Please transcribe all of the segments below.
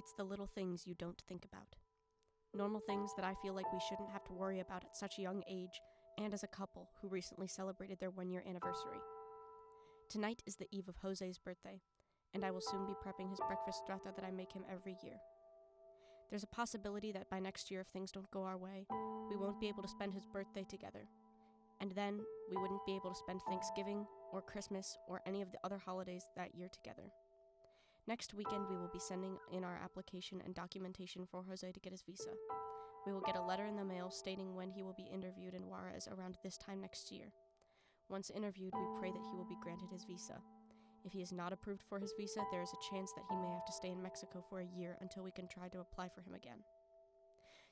It's the little things you don't think about. Normal things that I feel like we shouldn't have to worry about at such a young age, and as a couple who recently celebrated their 1-year anniversary. Tonight is the eve of Jose's birthday, and I will soon be prepping his breakfast strata that I make him every year. There's a possibility that by next year, if things don't go our way, we won't be able to spend his birthday together. And then we wouldn't be able to spend Thanksgiving or Christmas or any of the other holidays that year together. Next weekend, we will be sending in our application and documentation for Jose to get his visa. We will get a letter in the mail stating when he will be interviewed in Juarez around this time next year. Once interviewed, we pray that he will be granted his visa. If he is not approved for his visa, there is a chance that he may have to stay in Mexico for a year until we can try to apply for him again.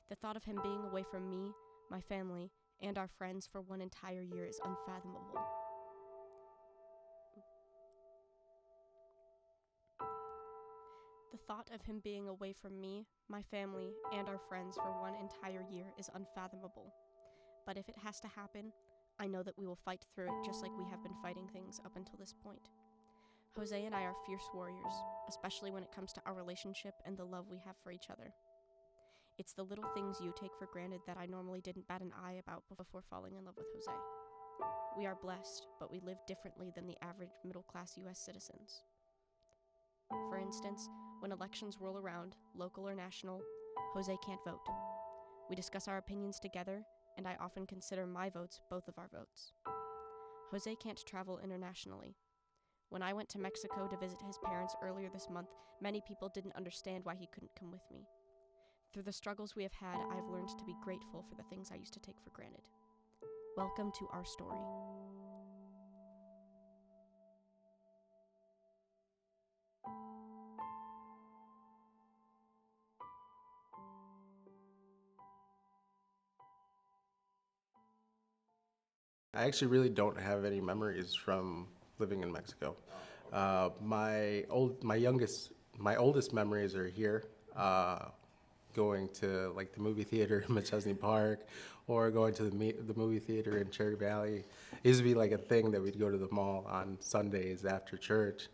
The thought of him being away from me, my family, and our friends for one entire year is unfathomable. The thought of him being away from me, my family, and our friends for one entire year is unfathomable. But if it has to happen, I know that we will fight through it just like we have been fighting things up until this point. Jose and I are fierce warriors, especially when it comes to our relationship and the love we have for each other. It's the little things you take for granted that I normally didn't bat an eye about before falling in love with Jose. We are blessed, but we live differently than the average middle-class U.S. citizens. For instance, when elections roll around, local or national, Jose can't vote. We discuss our opinions together, and I often consider my votes both of our votes. Jose can't travel internationally. When I went to Mexico to visit his parents earlier this month, many people didn't understand why he couldn't come with me. Through the struggles we have had, I've learned to be grateful for the things I used to take for granted. Welcome to our story. I actually really don't have any memories from living in Mexico. My oldest memories are here, going to like the movie theater in McChesney Park, or going to the movie theater in Cherry Valley. It used to be like a thing that we'd go to the mall on Sundays after church.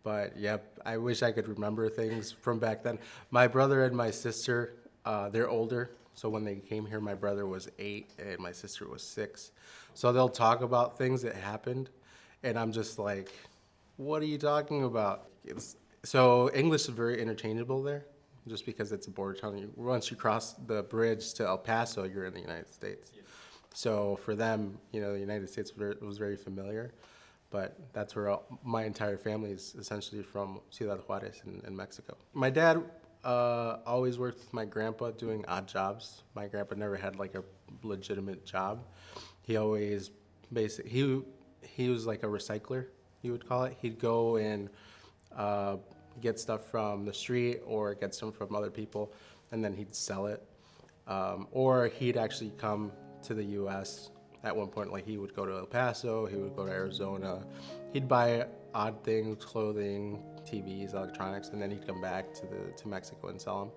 But yep, I wish I could remember things from back then. My brother and my sister, they're older. So when they came here, my brother was 8 and my sister was 6. So they'll talk about things that happened, and I'm just like, what are you talking about? So English is very interchangeable there, just because it's a border town. Once you cross the bridge to El Paso, you're in the United States. Yeah. So for them, the United States was very familiar, but that's where my entire family is essentially from, Ciudad Juarez in Mexico. My dad always worked with my grandpa doing odd jobs. My grandpa never had like a legitimate job. He always he was like a recycler, you would call it. He'd go and get stuff from the street or get some from other people, and then he'd sell it. Or he'd actually come to the U.S. At one point. Like he would go to El Paso, he would go to Arizona. He'd buy odd things, clothing, TVs, electronics, and then he'd come back to Mexico and sell them.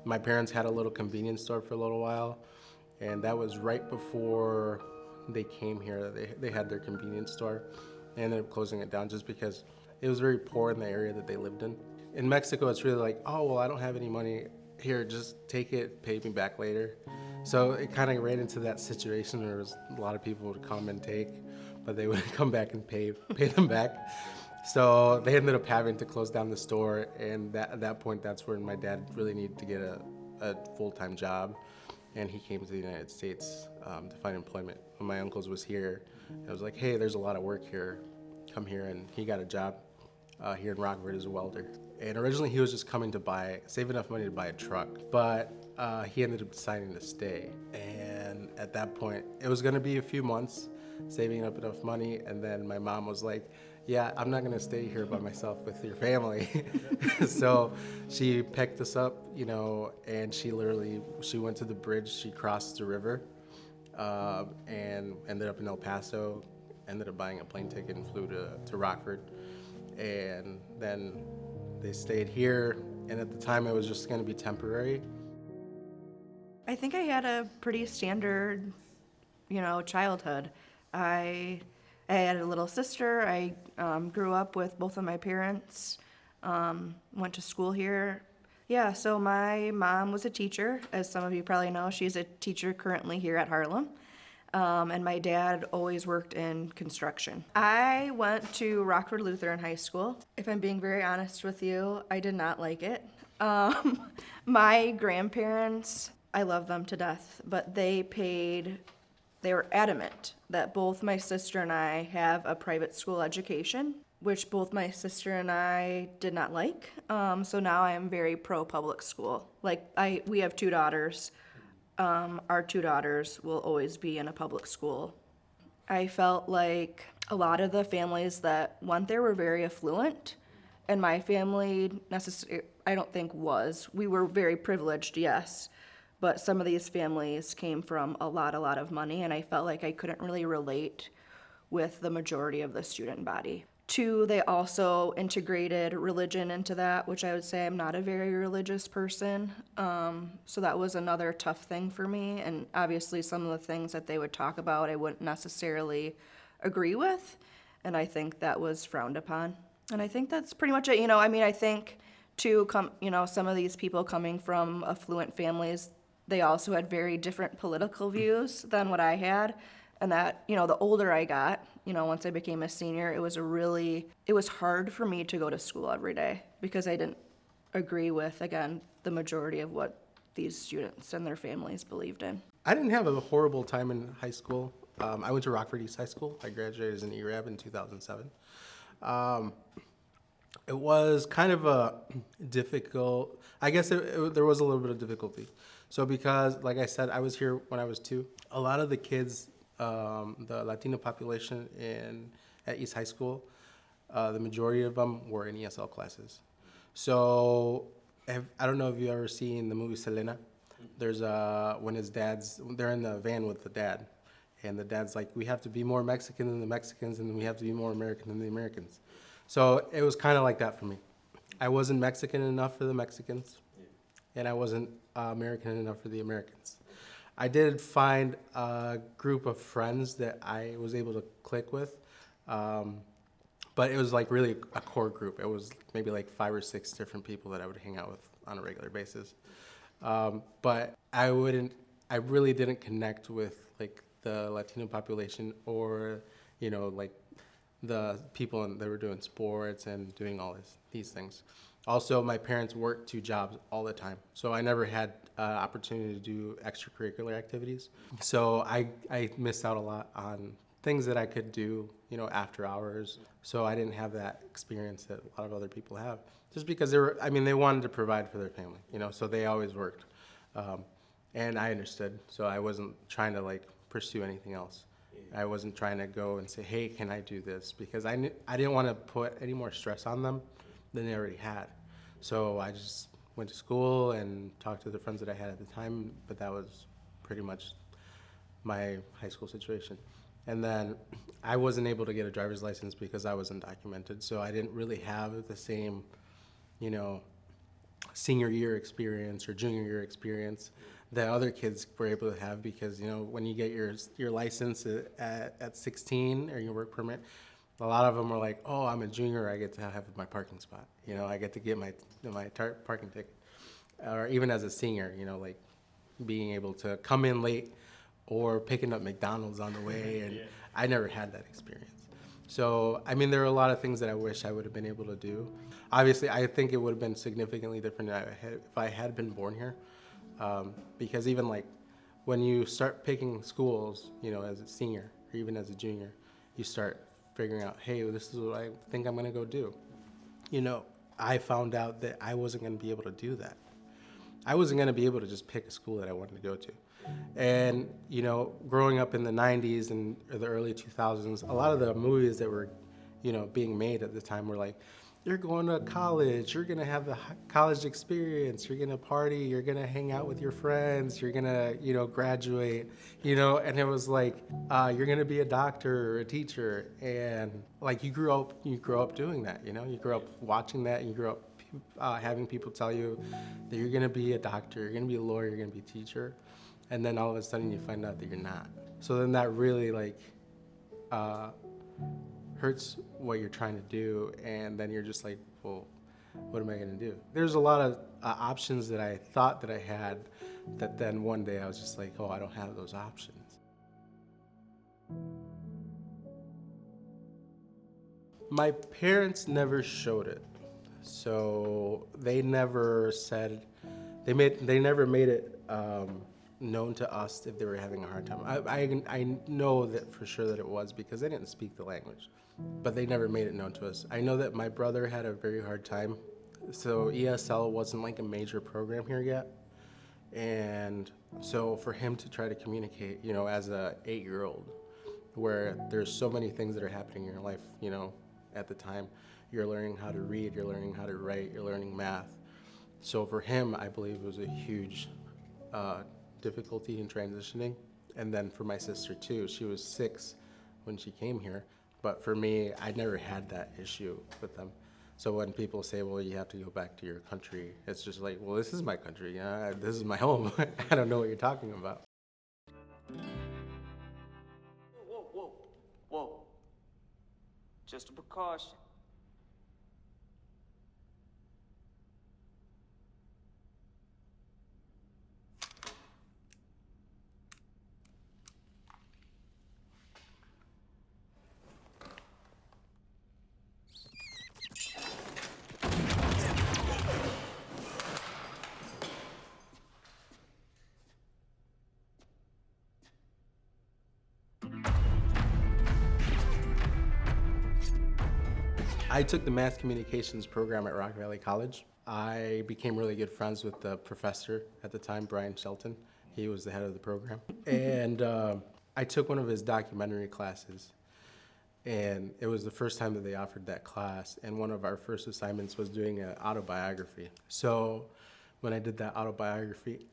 My parents had a little convenience store for a little while, and that was right before they came here. They had their convenience store. They ended up closing it down just because it was very poor in the area that they lived in. In Mexico, it's really like, oh, well, I don't have any money. Here, just take it, pay me back later. So it kind of ran into that situation where a lot of people would come and take, but they wouldn't come back and pay them back. So they ended up having to close down the store, and at that point, that's when my dad really needed to get a full-time job, and he came to the United States to find employment. When my uncle's was here, I was like, hey, there's a lot of work here. Come here, and he got a job here in Rockford as a welder. And originally he was just coming to save enough money to buy a truck, but he ended up deciding to stay. And at that point, it was gonna be a few months, saving up enough money, and then my mom was like, yeah, I'm not gonna stay here by myself with your family. So she picked us up, and she went to the bridge, she crossed the river, and ended up in El Paso, ended up buying a plane ticket and flew to Rockford. And then they stayed here, and at the time it was just gonna be temporary. I think I had a pretty standard, childhood. I had a little sister. I grew up with both of my parents, went to school here, Yeah, so my mom was a teacher, as some of you probably know. She's a teacher currently here at Harlem. And my dad always worked in construction. I went to Rockford Lutheran High School. If I'm being very honest with you, I did not like it. My grandparents, I love them to death, but they were adamant that both my sister and I have a private school education, which both my sister and I did not like. So now I am very pro public school. We have two daughters. Our two daughters will always be in a public school. I felt like a lot of the families that went there were very affluent, and my family I don't think was. We were very privileged, yes, but some of these families came from a lot of money, and I felt like I couldn't really relate with the majority of the student body. Two, they also integrated religion into that, which I would say I'm not a very religious person. So that was another tough thing for me. And obviously, some of the things that they would talk about, I wouldn't necessarily agree with. And I think that was frowned upon. And I think that's pretty much it. I think some of these people coming from affluent families, they also had very different political views than what I had. And that, the older I got, once I became a senior, it was hard for me to go to school every day because I didn't agree with, again, the majority of what these students and their families believed in. I didn't have a horrible time in high school. I went to Rockford East High School. I graduated as an ERAB in 2007. It was kind of a difficult, I guess there was a little bit of difficulty. So because, like I said, I was here when I was 2. A lot of the kids, the Latino population at East High School, the majority of them were in ESL classes. So I don't know if you've ever seen the movie Selena. There's when they're in the van with the dad, and the dad's like, we have to be more Mexican than the Mexicans, and we have to be more American than the Americans. So it was kind of like that for me. I wasn't Mexican enough for the Mexicans, and I wasn't American enough for the Americans. I did find a group of friends that I was able to click with, but it was like really a core group. It was maybe like 5 or 6 different people that I would hang out with on a regular basis. But I really didn't connect with like the Latino population or, like the people that were doing sports and doing all these things. Also, my parents worked 2 jobs all the time, so I never had opportunity to do extracurricular activities. So I missed out a lot on things that I could do, after hours. So I didn't have that experience that a lot of other people have, just because they wanted to provide for their family, so they always worked. And I understood, so I wasn't trying to pursue anything else. I wasn't trying to go and say, hey, can I do this? Because I didn't want to put any more stress on them than they already had. So I just went to school and talked to the friends that I had at the time, but that was pretty much my high school situation. And then I wasn't able to get a driver's license because I wasn't documented, so I didn't really have the same, senior year experience or junior year experience that other kids were able to have, because when you get your license at 16 or your work permit, a lot of them are like, oh, I'm a junior, I get to have my parking spot, I get to get my parking ticket. Or even as a senior, being able to come in late or picking up McDonald's on the way, and I never had that experience. So there are a lot of things that I wish I would have been able to do. Obviously, I think it would have been significantly different if I had been born here. Because even when you start picking schools, as a senior or even as a junior, you start figuring out, hey, this is what I think I'm gonna go do. I found out that I wasn't gonna be able to do that. I wasn't gonna be able to just pick a school that I wanted to go to. And, growing up in the 90s and the early 2000s, a lot of the movies that were, being made at the time were like, you're going to college, you're going to have the college experience, you're going to party, you're going to hang out with your friends, you're going to, graduate, and it was like, you're going to be a doctor or a teacher. And you grew up doing that, you grew up watching that, and you grew up having people tell you that you're going to be a doctor, you're going to be a lawyer, you're going to be a teacher. And then all of a sudden you find out that you're not. So then that really hurts what you're trying to do, and then you're just like, well, what am I going to do? There's a lot of options that I thought that I had that then one day I was just like, oh, I don't have those options. My parents never showed it. So they never said, they never made it known to us if they were having a hard time. I know that for sure that it was because they didn't speak the language, but they never made it known to us. I know that my brother had a very hard time. So ESL wasn't like a major program here yet. And so for him to try to communicate, you know, as a 8-year-old, where there's so many things that are happening in your life, you know, at the time, you're learning how to read, you're learning how to write, you're learning math. So for him, I believe it was a huge difficulty in transitioning. And then for my sister too, she was 6 when she came here. But for me, I never had that issue with them. So when people say, well, you have to go back to your country, it's just like, well, this is my country. You know? This is my home. I don't know what you're talking about. Whoa, whoa, whoa. Just a precaution. I took the mass communications program at Rock Valley College. I became really good friends with the professor at the time, Brian Shelton. He was the head of the program. And I took one of his documentary classes. And it was the first time that they offered that class. And one of our first assignments was doing an autobiography. So when I did that autobiography,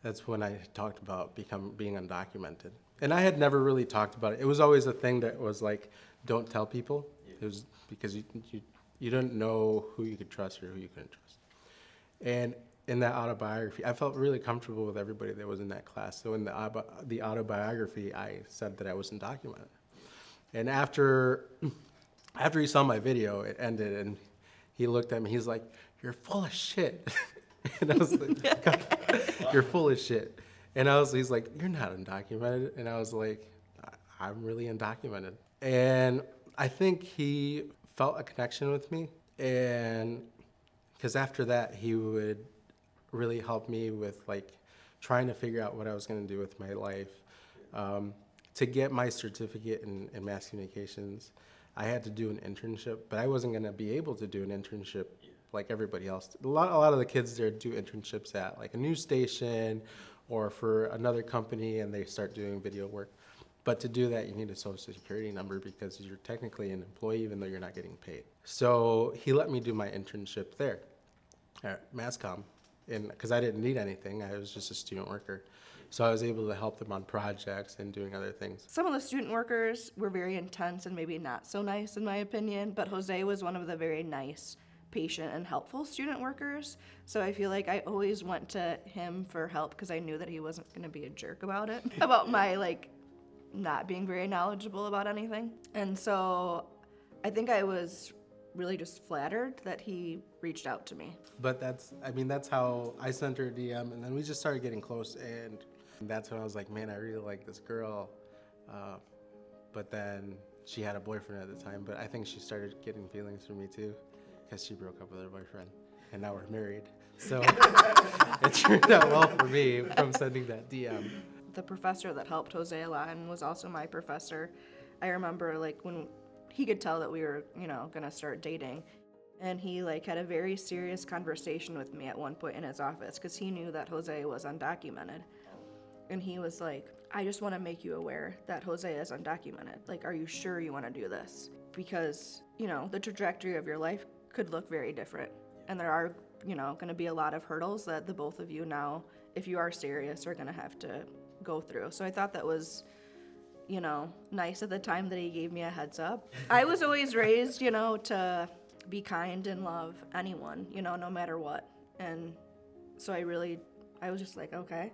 that's when I talked about being undocumented. And I had never really talked about it. It was always a thing that was like, don't tell people. It was because you don't know who you could trust or who you couldn't trust. And in that autobiography, I felt really comfortable with everybody that was in that class. So in the autobiography, I said that I wasn't documented. And after he saw my video, it ended, and he looked at me. He's like, "You're full of shit." And I was like, "You're full of shit." And he's like, "You're not undocumented." And I was like, "I'm really undocumented." And I think he felt a connection with me, and because after that, he would really help me with like trying to figure out what I was going to do with my life. To get my certificate in mass communications, I had to do an internship, but I wasn't going to be able to do an internship like everybody else. A lot of the kids there do internships at like a news station or for another company, and they start doing video work. But to do that, you need a social security number because you're technically an employee even though you're not getting paid. So he let me do my internship there at MassCom, because I didn't need anything. I was just a student worker. So I was able to help them on projects and doing other things. Some of the student workers were very intense and maybe not so nice in my opinion, but Jose was one of the very nice, patient, and helpful student workers. So I feel like I always went to him for help because I knew that he wasn't going to be a jerk about it, about my like not being very knowledgeable about anything. And so I think I was really just flattered that he reached out to me. But that's how I sent her a DM, and then we just started getting close, and that's when I was like, man, I really like this girl. But then she had a boyfriend at the time, but I think she started getting feelings for me too, because she broke up with her boyfriend, and now we're married. So it turned out well for me from sending that DM. The professor that helped Jose a lot and was also my professor, I remember like when he could tell that we were, gonna start dating, and he like had a very serious conversation with me at one point in his office because he knew that Jose was undocumented. And he was like, I just want to make you aware that Jose is undocumented. Like, are you sure you want to do this? Because, the trajectory of your life could look very different. And there are, going to be a lot of hurdles that the both of you now, if you are serious, are going to have to go through. So I thought that was, nice at the time that he gave me a heads up. I was always raised, to be kind and love anyone, no matter what. And so I was just like, okay.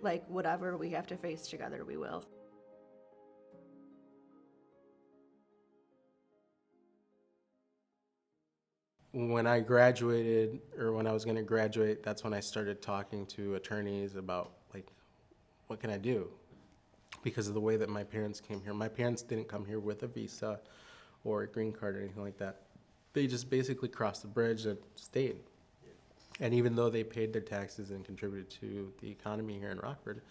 Like, whatever we have to face together, we will. when I graduated, or when I was going to graduate, that's when I started talking to attorneys about, like, what can I do? Because of the way that my parents came here. My parents didn't come here with a visa or a green card or anything like that. They just basically crossed the bridge and stayed. And even though they paid their taxes and contributed to the economy here in Rockford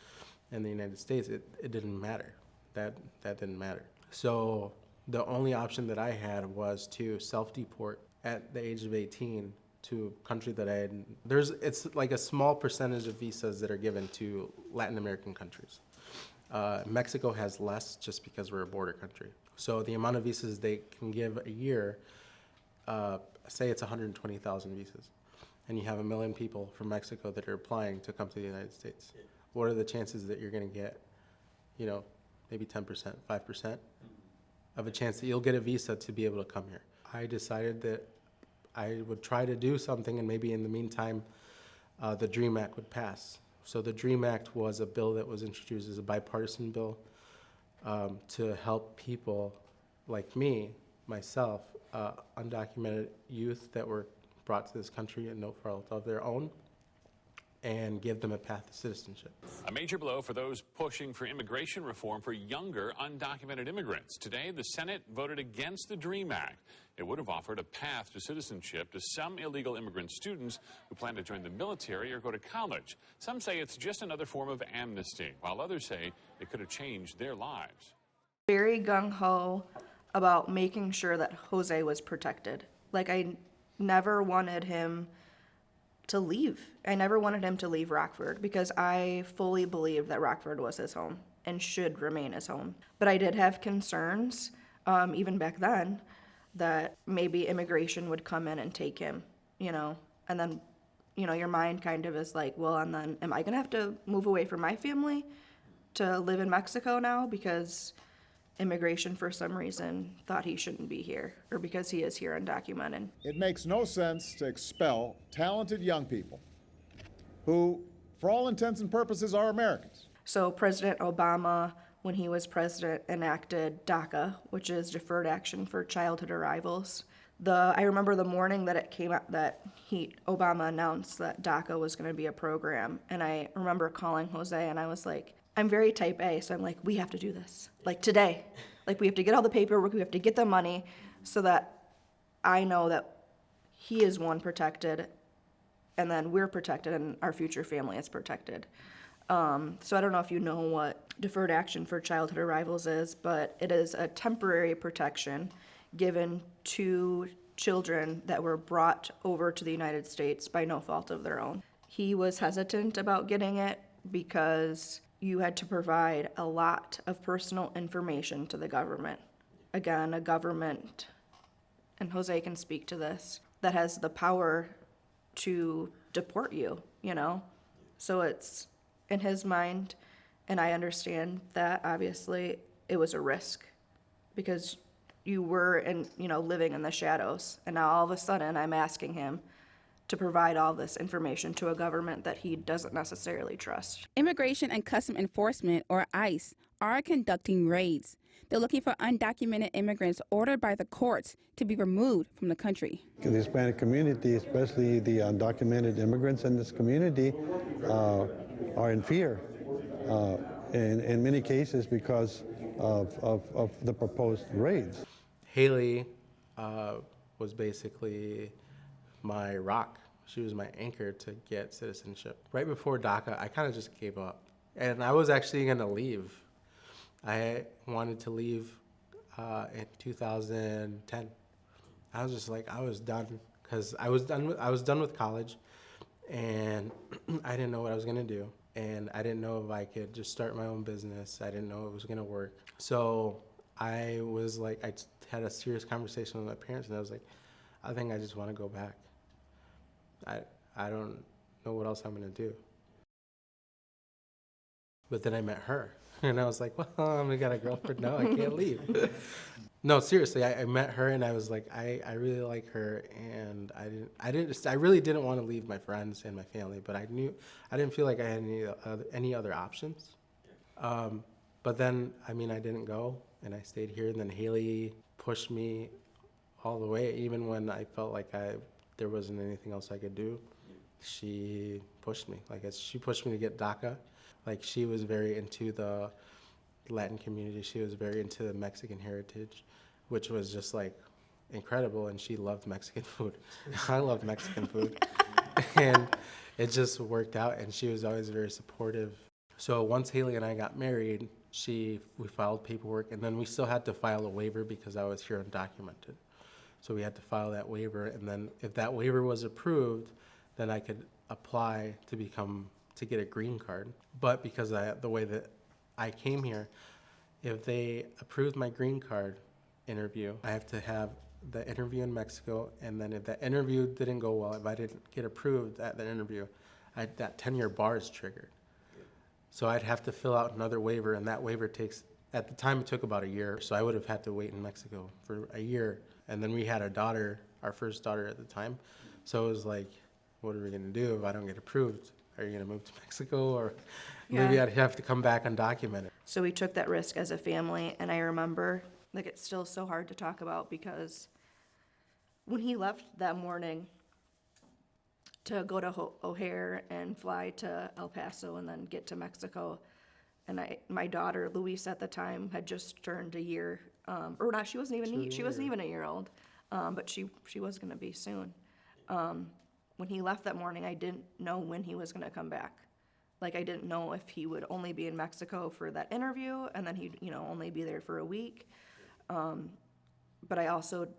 and the United States, it didn't matter. That didn't matter. So the only option that I had was to self-deport at the age of 18 to a country that it's like a small percentage of visas that are given to Latin American countries. Mexico has less just because we're a border country. So the amount of visas they can give a year, say it's 120,000 visas, and you have 1 million people from Mexico that are applying to come to the United States. What are the chances that you're going to get, maybe 10%, 5% of a chance that you'll get a visa to be able to come here? I decided that I would try to do something, and maybe in the meantime, the DREAM Act would pass. So the DREAM Act was a bill that was introduced as a bipartisan bill to help people like me, myself, undocumented youth that were brought to this country at no fault of their own, and give them a path to citizenship. A major blow for those pushing for immigration reform for younger undocumented immigrants. Today, the Senate voted against the DREAM Act. It would have offered a path to citizenship to some illegal immigrant students who plan to join the military or go to college. Some say it's just another form of amnesty, while others say it could have changed their lives. Very gung-ho about making sure that Jose was protected. Like, I never wanted him to leave. I never wanted him to leave Rockford because I fully believed that Rockford was his home and should remain his home. But I did have concerns, even back then, that maybe immigration would come in and take him, and then, your mind kind of is like, well, and then am I gonna have to move away from my family to live in Mexico now because immigration for some reason thought he shouldn't be here, or because he is here undocumented? It makes no sense to expel talented young people who, for all intents and purposes, are Americans. So President Obama, when he was president, enacted DACA, which is Deferred Action for Childhood Arrivals. I remember the morning that it came out that Obama announced that DACA was going to be a program, and I remember calling Jose, and I was like, I'm very type A, so I'm like, we have to do this. Like today. Like we have to get all the paperwork, we have to get the money so that I know that he is protected, and then we're protected and our future family is protected. So I don't know if you know what Deferred Action for Childhood Arrivals is, but it is a temporary protection given to children that were brought over to the United States by no fault of their own. He was hesitant about getting it because you had to provide a lot of personal information to the government. Again, a government, and Jose can speak to this, that has the power to deport you, So it's in his mind, and I understand that obviously it was a risk because you were living in the shadows, and now all of a sudden I'm asking him to provide all this information to a government that he doesn't necessarily trust. Immigration and Customs Enforcement, or ICE, are conducting raids. They're looking for undocumented immigrants ordered by the courts to be removed from the country. The Hispanic community, especially the undocumented immigrants in this community, are in fear in many cases because of the proposed raids. Haley was basically my rock. She was my anchor to get citizenship. Right before DACA, I kind of just gave up. And I was actually going to leave. I wanted to leave in 2010. I was just like, I was done, because I was done with college, and I didn't know what I was going to do. And I didn't know if I could just start my own business. I didn't know it was going to work. So I was like, I had a serious conversation with my parents, and I was like, I think I just want to go back. I don't know what else I'm going to do. But then I met her, and I was like, well, I got a girlfriend now, I can't leave. No, seriously, I met her, and I was like, I really like her, and I really didn't want to leave my friends and my family, but I didn't feel like I had any other options. But then, I didn't go, and I stayed here, and then Haley pushed me all the way, even when I felt like I there wasn't anything else I could do, she pushed me. Like, she pushed me to get DACA. Like, she was very into the Latin community. She was very into the Mexican heritage, which was just like incredible. And she loved Mexican food. I loved Mexican food. And it just worked out. And she was always very supportive. So once Haley and I got married, we filed paperwork, and then we still had to file a waiver because I was here undocumented. So we had to file that waiver, and then if that waiver was approved, then I could apply to get a green card. But because the way that I came here, if they approved my green card interview, I have to have the interview in Mexico, and then if that interview didn't go well, if I didn't get approved at the interview, that 10-year bar is triggered. So I'd have to fill out another waiver, and that waiver at the time it took about a year, so I would have had to wait in Mexico for a year. And then we had our first daughter at the time. So it was like, what are we gonna do if I don't get approved? Are you gonna move to Mexico, or maybe I'd have to come back undocumented? So we took that risk as a family, and I remember, like, it's still so hard to talk about because when he left that morning to go to O'Hare and fly to El Paso and then get to Mexico, and my daughter Luis at the time had just turned a year, or not, she wasn't even a year old, but she was gonna be soon. When he left that morning, I didn't know when he was gonna come back. Like, I didn't know if he would only be in Mexico for that interview, and then he'd, only be there for a week. But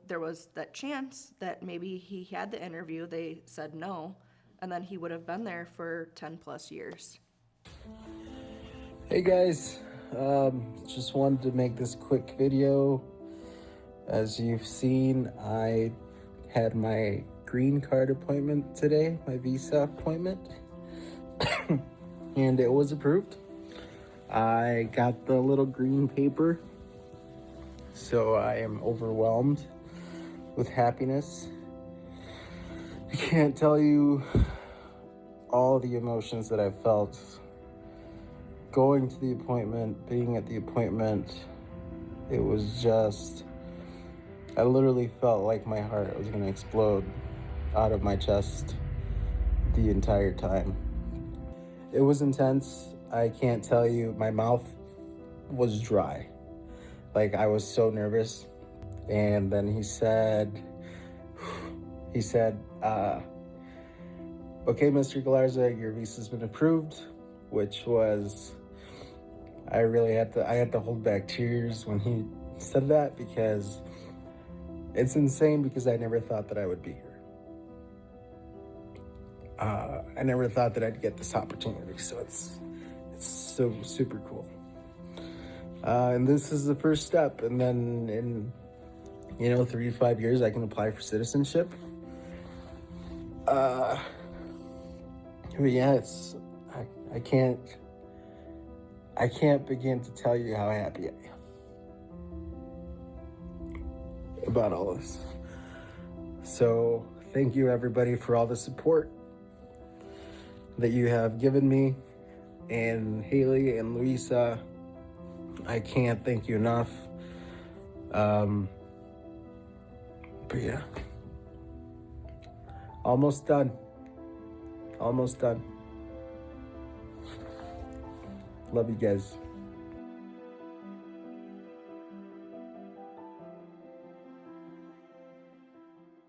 there was that chance that maybe he had the interview, they said no, and then he would have been there for 10 plus years. Hey guys, just wanted to make this quick video. As you've seen, I had my green card appointment today, my visa appointment, and it was approved. I got the little green paper, so I am overwhelmed with happiness. I can't tell you all the emotions that I felt going to the appointment, being at the appointment. It was just, I literally felt like my heart was gonna explode out of my chest the entire time. It was intense. I can't tell you, my mouth was dry. Like, I was so nervous. And then he said, okay, Mr. Galarza, your visa's been approved, which was, I had to hold back tears when he said that, because it's insane, because I never thought that I would be here. I never thought that I'd get this opportunity, so it's so super cool. And this is the first step, and then in 3 to 5 years I can apply for citizenship. But yeah, I can't begin to tell you how happy I am about all this. So thank you everybody for all the support that you have given me, and Haley and Luisa, I can't thank you enough. But yeah, almost done. Love you guys.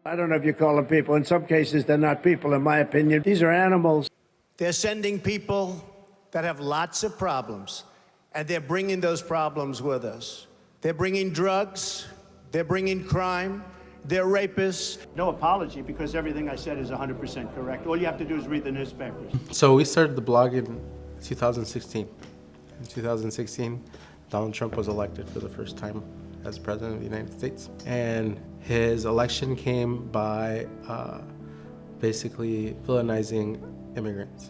I don't know if you call them people. In some cases, they're not people, in my opinion. These are animals. They're sending people that have lots of problems, and they're bringing those problems with us. They're bringing drugs, they're bringing crime, they're rapists. No apology, because everything I said is 100% correct. All you have to do is read the newspapers. So we started the blog in 2016. In 2016, Donald Trump was elected for the first time as president of the United States. And his election came by basically villainizing immigrants.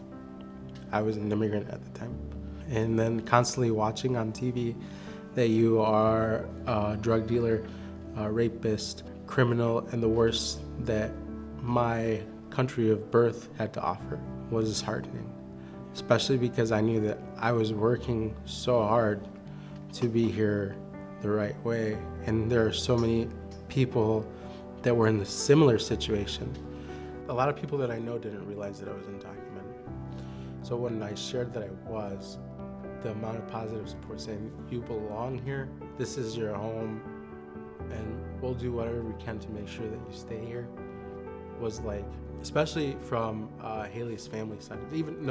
I was an immigrant at the time. And then constantly watching on TV that you are a drug dealer, a rapist, criminal, and the worst that my country of birth had to offer was disheartening. Especially because I knew that I was working so hard to be here the right way. And there are so many people that were in a similar situation a lot of people that I know didn't realize that I was undocumented. So when I shared that I was, the amount of positive support saying, you belong here, this is your home, and we'll do whatever we can to make sure that you stay here, was like, especially from Haley's family side. Even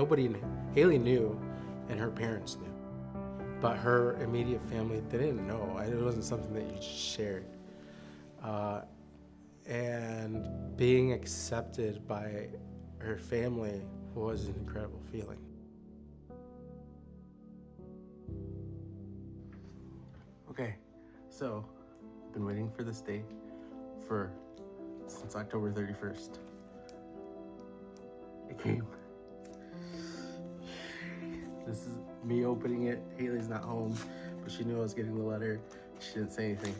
Haley knew, and her parents knew. But her immediate family, they didn't know. It wasn't something that you shared. And being accepted by her family was an incredible feeling. Okay, so I've been waiting for this day since October 31st. It came. This is me opening it. Haley's not home, but she knew I was getting the letter. She didn't say anything.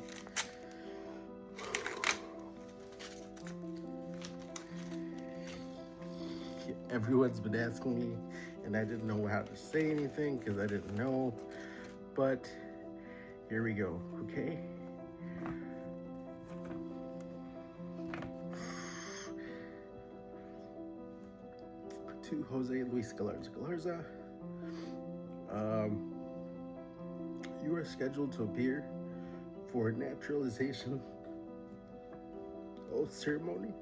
Everyone's been asking me, and I didn't know how to say anything because I didn't know, but here we go, okay? To Jose Luis Galarza. You are scheduled to appear for a naturalization oath ceremony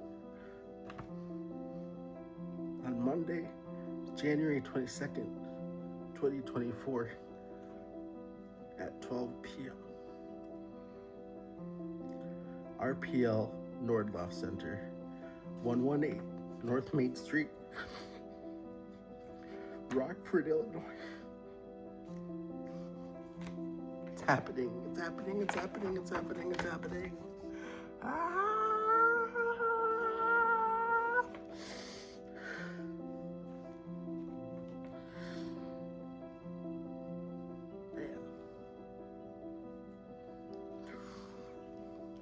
on Monday, January 22nd, 2024 at 12 p.m. RPL Nordloff Center, 118 North Main Street, Rockford, Illinois. It's happening, it's happening, it's happening, it's happening, it's happening. Man.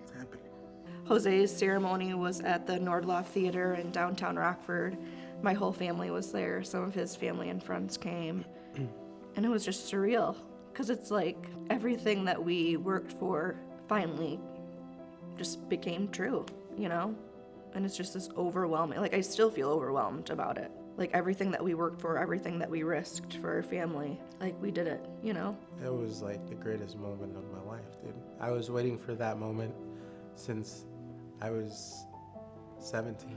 It's happening. Jose's ceremony was at the Nordloff Theater in downtown Rockford. My whole family was there. Some of his family and friends came. And it was just surreal, because it's like everything that we worked for finally just became true, you know? And it's just this overwhelming, like I still feel overwhelmed about it. Like everything that we worked for, everything that we risked for our family, like we did it, you know? It was like the greatest moment of my life, dude. I was waiting for that moment since I was 17.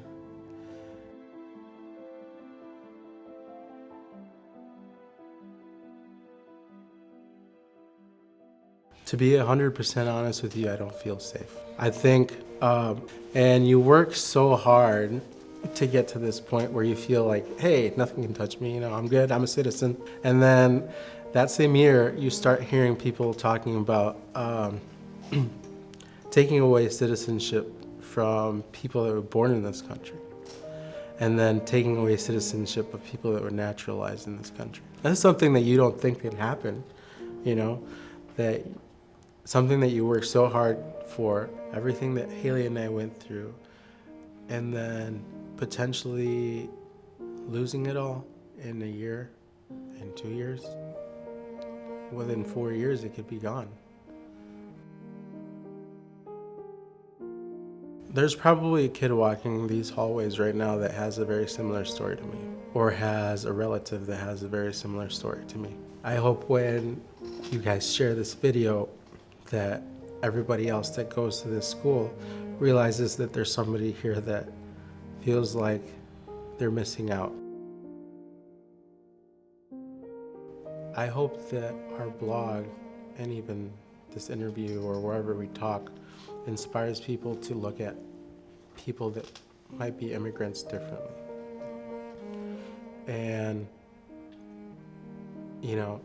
To be 100% honest with you, I don't feel safe. I think, and you work so hard to get to this point where you feel like, hey, nothing can touch me, you know, I'm good, I'm a citizen. And then that same year, you start hearing people talking about taking away citizenship from people that were born in this country, and then taking away citizenship of people that were naturalized in this country. That's something that you don't think can happen, you know, that something that you work so hard for, everything that Haley and I went through, and then potentially losing it all in a year, in 2 years. Within 4 years, it could be gone. There's probably a kid walking these hallways right now that has a very similar story to me, or has a relative that has a very similar story to me. I hope when you guys share this video that everybody else that goes to this school realizes that there's somebody here that feels like they're missing out. I hope that our blog and even this interview or wherever we talk inspires people to look at people that might be immigrants differently. And, you know,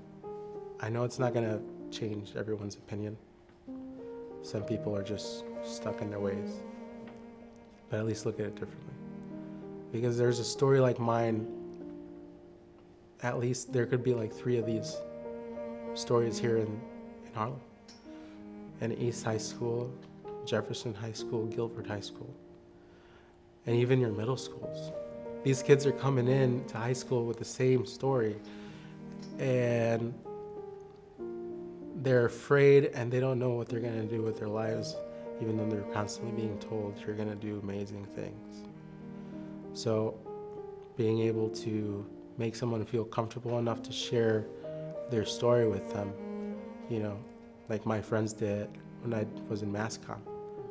I know it's not gonna change everyone's opinion. Some people are just stuck in their ways, but at least look at it differently. Because there's a story like mine, at least there could be like 3 of these stories here in Harlem. And East High School, Jefferson High School, Guilford High School, and even your middle schools. These kids are coming in to high school with the same story, and they're afraid and they don't know what they're gonna do with their lives, even though they're constantly being told you're gonna do amazing things. So being able to make someone feel comfortable enough to share their story with them, you know, like my friends did when I was in MassCom.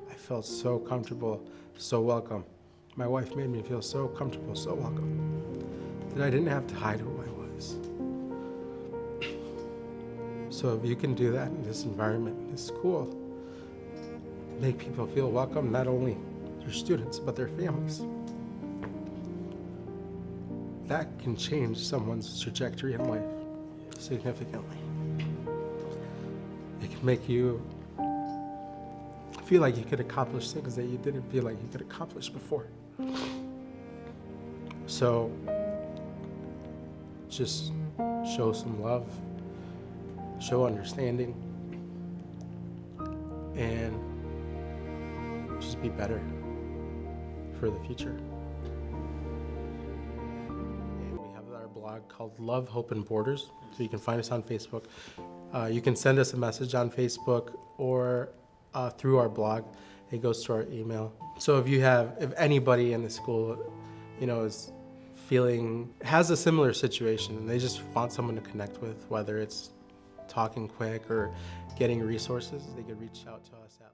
I felt so comfortable, so welcome. My wife made me feel so comfortable, so welcome, that I didn't have to hide who I was. So if you can do that in this environment, in this school, make people feel welcome, not only your students, but their families, that can change someone's trajectory in life significantly. It can make you feel like you could accomplish things that you didn't feel like you could accomplish before. So just show some love, show understanding, and just be better for the future. And we have our blog called Love, Hope, and Borders, so you can find us on Facebook. You can send us a message on Facebook or through our blog. It goes to our email. So if anybody in the school, you know, has a similar situation and they just want someone to connect with, whether it's talking quick or getting resources, they could reach out to us at